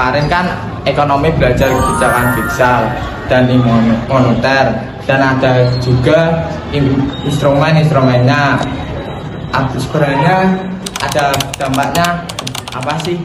kemarin kan ekonomi belajar kebijakan fiskal dan moneter, dan ada juga instrumennya. Sebenarnya ada dampaknya apa sih?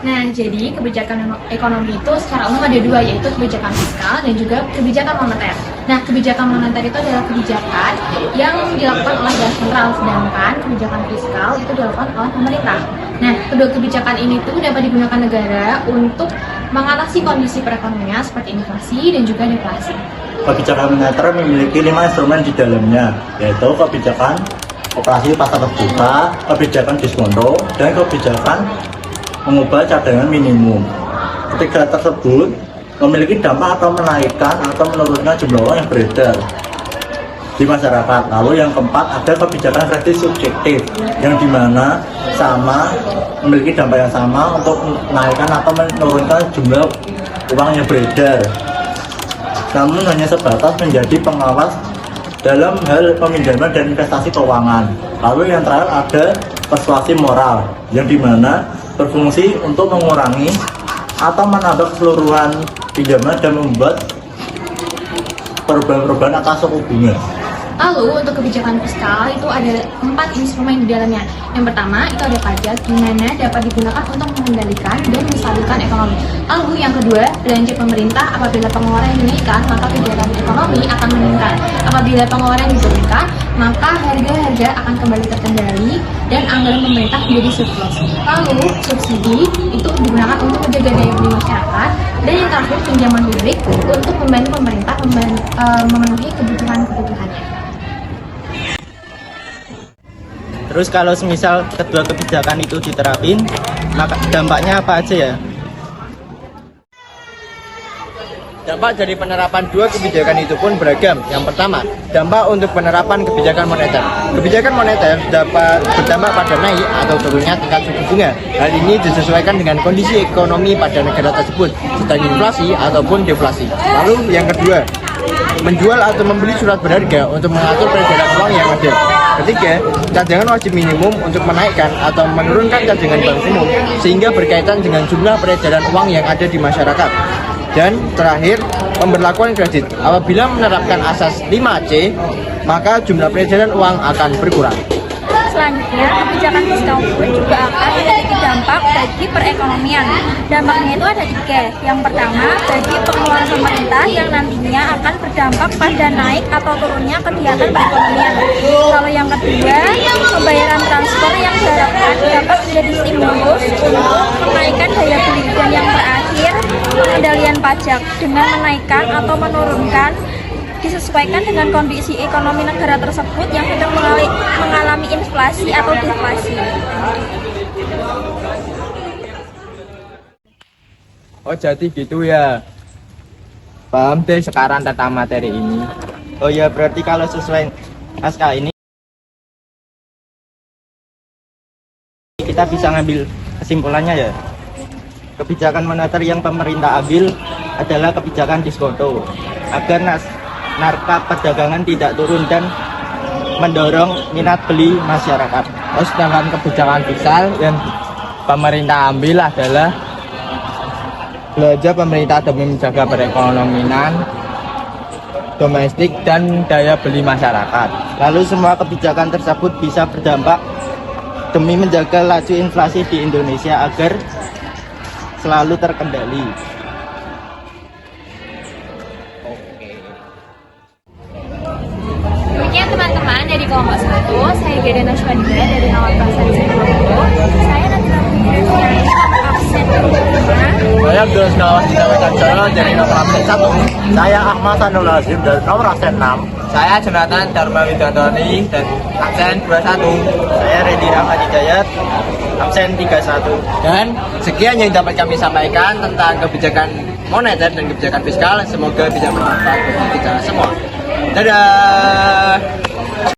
Nah, jadi kebijakan ekonomi itu secara umum ada dua, yaitu kebijakan fiskal dan juga kebijakan moneter. Nah, kebijakan moneter itu adalah kebijakan yang dilakukan oleh bank sentral, sedangkan kebijakan fiskal itu dilakukan oleh pemerintah. Nah, kedua kebijakan ini tuh dapat digunakan negara untuk mengatasi kondisi perekonomian seperti inflasi dan juga deflasi. Kebijakan moneter memiliki 5 instrumen di dalamnya, yaitu kebijakan operasi pasar terbuka, kebijakan diskonto, dan kebijakan mengubah cadangan minimum. Ketiga tersebut memiliki dampak atau menaikkan atau menurunkan jumlah uang yang beredar di masyarakat. Lalu yang keempat ada kebijakan kredit subjektif, yang dimana sama memiliki dampak yang sama untuk menaikkan atau menurunkan jumlah uang yang beredar, namun hanya sebatas menjadi pengawas dalam hal peminjaman dan investasi keuangan. Lalu yang terakhir ada persuasi moral, yang dimana berfungsi untuk mengurangi atau menambah keseluruhan pinjaman dan membuat perubahan-perubahan atas suku bunga. Lalu untuk kebijakan fiskal itu ada 4 instrumen di dalamnya. Yang pertama itu ada pajak, di mana dapat digunakan untuk mengendalikan dan menstabilkan ekonomi. Lalu yang kedua, belanja pemerintah. Apabila pengeluaran dinaikkan, maka kegiatan ekonomi akan meningkat. Apabila pengeluaran diturunkan, maka harga-harga akan kembali terkendali dan anggaran pemerintah menjadi surplus. Lalu subsidi itu digunakan untuk menjaga daya beli masyarakat. Dan yang terakhir, pinjaman publik untuk membantu pemerintah memenuhi kebutuhan-kebutuhannya. Terus kalau semisal kedua kebijakan itu diterapin, maka dampaknya apa aja ya? Dampak dari penerapan dua kebijakan itu pun beragam. Yang pertama, dampak untuk penerapan kebijakan moneter. Kebijakan moneter dapat berdampak pada naik atau turunnya tingkat suku bunga. Hal ini disesuaikan dengan kondisi ekonomi pada negara tersebut, sedang inflasi ataupun deflasi. Lalu yang kedua, menjual atau membeli surat berharga untuk mengatur peredaran uang yang ada. Ketiga, cadangan wajib minimum untuk menaikkan atau menurunkan cadangan bank umum sehingga berkaitan dengan jumlah peredaran uang yang ada di masyarakat. Dan terakhir, pemberlakuan kredit. Apabila menerapkan asas 5C, maka jumlah peredaran uang akan berkurang. Selanjutnya, kebijakan fiskal pun juga akan memiliki dampak bagi perekonomian. Dampaknya itu ada 3. Yang pertama, bagi pengeluaran pemerintah yang nantinya akan berdampak pada naik atau turunnya kegiatan perekonomian. Lalu yang kedua, pembayaran transfer yang diharapkan dapat menjadi stimulus untuk menaikkan daya beli. Dan yang terakhir, pengendalian pajak dengan menaikkan atau menurunkan disesuaikan dengan kondisi ekonomi negara tersebut yang sedang mengalami inflasi atau deflasi. Oh, jadi gitu ya. Paham deh sekarang tentang materi ini. Oh ya, berarti kalau sesuai naskah ini kita bisa ngambil kesimpulannya ya. Kebijakan moneter yang pemerintah ambil adalah kebijakan diskonto agar neraca perdagangan tidak turun dan mendorong minat beli masyarakat. Sedangkan kebijakan fiskal yang pemerintah ambil adalah belanja pemerintah demi menjaga perekonomian domestik dan daya beli masyarakat. Lalu semua kebijakan tersebut bisa berdampak demi menjaga laju inflasi di Indonesia agar selalu terkendali. Demikian teman-teman dari kelompok 1, saya Geda Nashwadida dari awal perasaan saya nanti dari absen Saya Abdul Sinawas Dinawasanjono dari nomor absen 1. Saya Ahmad Sanul Azim dari nomor absen 6. Saya Jonathan Dharma Widantoni dan absen 21. Saya Redi Rahmat Hidayat, absen 31. Dan sekian yang dapat kami sampaikan tentang kebijakan moneter dan kebijakan fiskal. Semoga bisa bermanfaat bagi kita semua. Dadah.